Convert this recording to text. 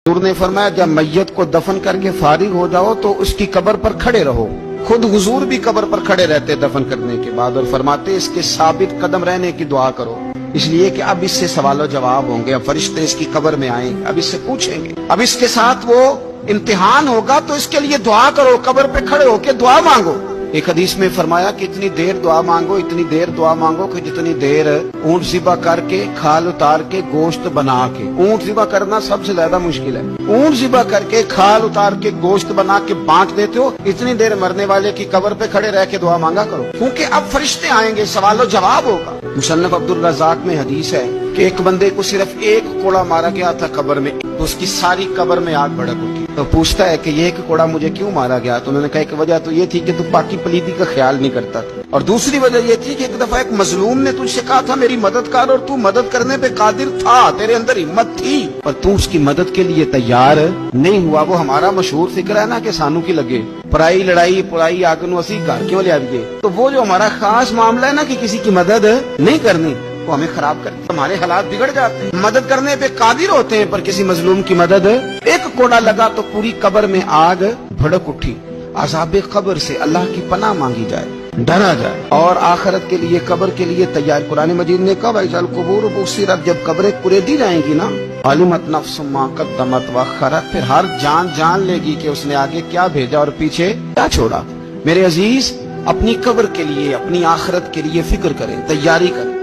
हुजूर ने फरमाया जब मैयत को दफन करके फारिग हो जाओ तो उसकी कब्र पर खड़े रहो। खुद हुजूर भी कब्र पर खड़े रहते दफन करने के बाद, और फरमाते इसके साबित कदम रहने की दुआ करो, इसलिए कि अब इससे सवाल जवाब होंगे, अब फरिश्ते इसकी कब्र में आएंगे, अब इससे पूछेंगे, अब इसके साथ वो इम्तिहान होगा, तो इसके लिए दुआ करो, कब्र पे खड़े होके दुआ मांगो। एक हदीस में फरमाया कि इतनी देर दुआ मांगो, इतनी देर दुआ मांगो कि जितनी देर ऊंट ज़िबा करके खाल उतार के गोश्त बना के, ऊंट ज़िबा करना सबसे ज्यादा मुश्किल है, ऊंट ज़िबा करके खाल उतार के गोश्त बना के बांट देते हो, इतनी देर मरने वाले की कब्र पे खड़े रह के दुआ मांगा करो, क्योंकि अब फरिश्ते आएंगे, सवालो जवाब होगा। मुसन्नफ अब्दुल रज़ाक में हदीस है कि एक बंदे को सिर्फ एक कोड़ा मारा गया था कब्र में, तो उसकी सारी कब्र में आग भड़क उठी। तो पूछता है कि ये एक कोड़ा मुझे क्यों मारा गया? तो उन्होंने कहा एक वजह तो ये थी कि तू पाकी पलीदी का ख्याल नहीं करता था, और दूसरी वजह ये थी कि एक दफा एक मजलूम ने तुझसे कहा था मेरी मदद कर, और तू मदद करने पे कादिर था, तेरे अंदर हिम्मत थी, पर तू उसकी मदद के लिए तैयार नहीं हुआ। वो हमारा मशहूर फिक्र है ना कि सानू की लगे पराई लड़ाई पुराई आग नू असी घर क्यों ले आइए। तो वो जो हमारा खास मामला है ना कि किसी की मदद नहीं करनी, वो हमें खराब करते, हमारे हालात बिगड़ जाते हैं। मदद करने पे कादिर होते हैं, पर किसी मजलूम की मदद, एक कोड़ा लगा तो पूरी कब्र में आग भड़क उठी। अज़ाबे कब्र से अल्लाह की पनाह मांगी जाए, डरा जाए, और आखिरत के लिए कब्र के लिए तैयार। कुरान मजीद ने कहा वैज़ल कुबूर बुसिरत, जब कब्रें कुरेदी जाएंगी ना, अलिमत नफ्सुम मा क़द्दमत व अख़रत, फिर हर जान जान लेगी कि उसने आगे क्या भेजा और पीछे क्या छोड़ा। मेरे अजीज, अपनी कब्र के लिए, अपनी आखिरत के लिए फिक्र करें, तैयारी करें।